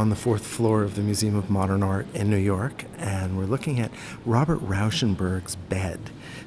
on the 4th floor of the Museum of Modern Art in New York, and we're looking at Robert Rauschenberg's bed.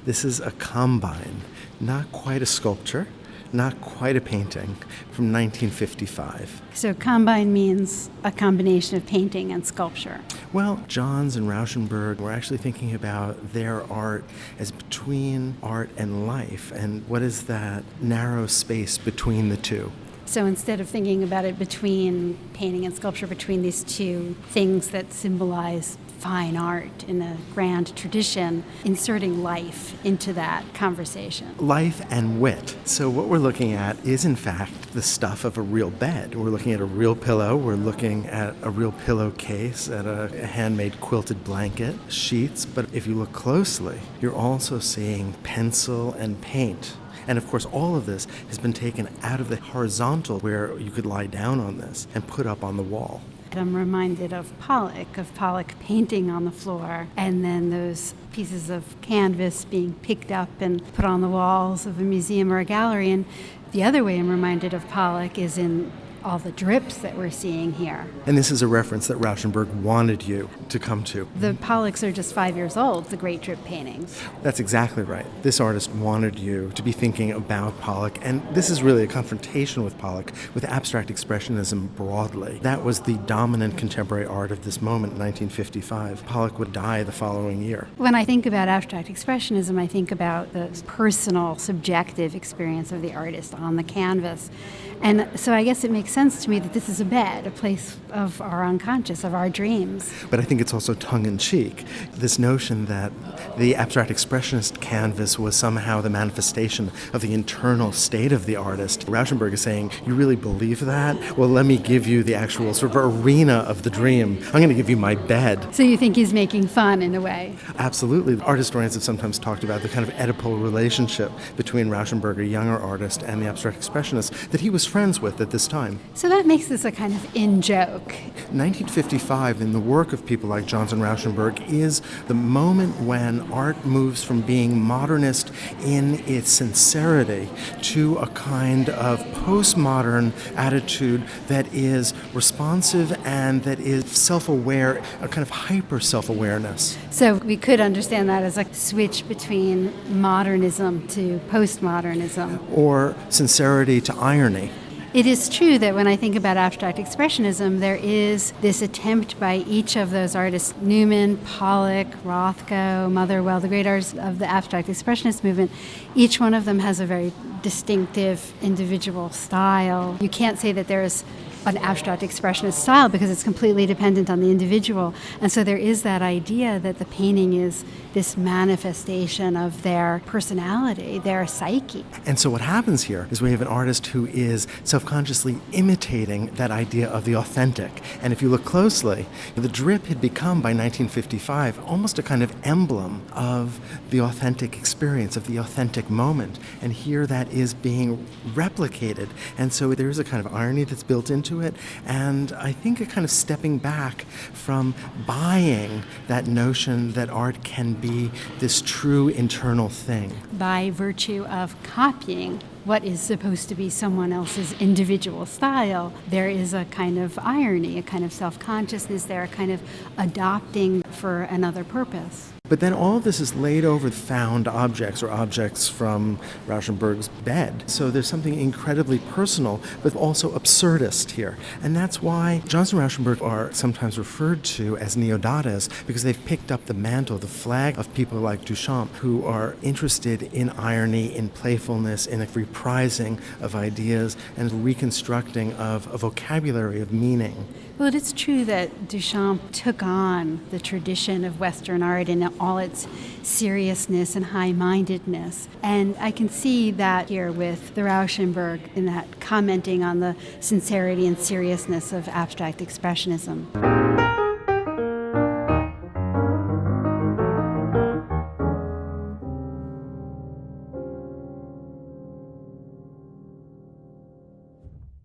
This is a combine, not quite a sculpture, not quite a painting, from 1955. So combine means a combination of painting and sculpture. Well, Johns and Rauschenberg were actually thinking about their art as between art and life, and what is that narrow space between the two. So instead of thinking about it between painting and sculpture, between these two things that symbolize fine art in a grand tradition, inserting life into that conversation. Life and wit. So what we're looking at is, in fact, the stuff of a real bed. We're looking at a real pillow. We're looking at a real pillowcase, at a handmade quilted blanket, sheets. But if you look closely, you're also seeing pencil and paint. And of course, all of this has been taken out of the horizontal where you could lie down on this and put up on the wall. I'm reminded of Pollock painting on the floor, and then those pieces of canvas being picked up and put on the walls of a museum or a gallery. And the other way I'm reminded of Pollock is in all the drips that we're seeing here. And this is a reference that Rauschenberg wanted you to come to. The Pollocks are just 5 years old, the great drip paintings. That's exactly right. This artist wanted you to be thinking about Pollock, and this is really a confrontation with Pollock, with abstract expressionism broadly. That was the dominant contemporary art of this moment in 1955. Pollock would die the following year. When I think about abstract expressionism, I think about the personal, subjective experience of the artist on the canvas. And so I guess it makes sense to me that this is a bed, a place of our unconscious, of our dreams. But I think it's also tongue-in-cheek. This notion that the abstract expressionist canvas was somehow the manifestation of the internal state of the artist. Rauschenberg is saying, you really believe that? Well, let me give you the actual sort of arena of the dream. I'm going to give you my bed. So you think he's making fun in a way? Absolutely. Art historians have sometimes talked about the kind of Oedipal relationship between Rauschenberg, a younger artist, and the abstract expressionist that he was friends with at this time. So that makes this a kind of in-joke. 1955, in the work of people like Johns and Rauschenberg, is the moment when art moves from being modernist in its sincerity to a kind of postmodern attitude that is responsive and that is self-aware, a kind of hyper-self-awareness. So we could understand that as a switch between modernism to postmodernism. Or sincerity to irony. It is true that when I think about abstract expressionism, there is this attempt by each of those artists, Newman, Pollock, Rothko, Motherwell, the great artists of the abstract expressionist movement. Each one of them has a very distinctive individual style. You can't say that there's an abstract expressionist style because it's completely dependent on the individual. And so there is that idea that the painting is this manifestation of their personality, their psyche. And so what happens here is we have an artist who is self-consciously imitating that idea of the authentic. And if you look closely, the drip had become, by 1955, almost a kind of emblem of the authentic experience, of the authentic moment. And here that is being replicated. And so there is a kind of irony that's built into it, and I think a kind of stepping back from buying that notion that art can be this true internal thing. By virtue of copying what is supposed to be someone else's individual style, there is a kind of irony, a kind of self-consciousness there, a kind of adopting for another purpose. But then all of this is laid over found objects or objects from Rauschenberg's bed. So there's something incredibly personal, but also absurdist here. And that's why Johns and Rauschenberg are sometimes referred to as Neo-Dadas, because they've picked up the mantle, the flag of people like Duchamp, who are interested in irony, in playfulness, in a reprising of ideas and reconstructing of a vocabulary of meaning. Well, it is true that Duchamp took on the tradition of Western art in all its seriousness and high-mindedness. And I can see that here with the Rauschenberg in that commenting on the sincerity and seriousness of abstract expressionism.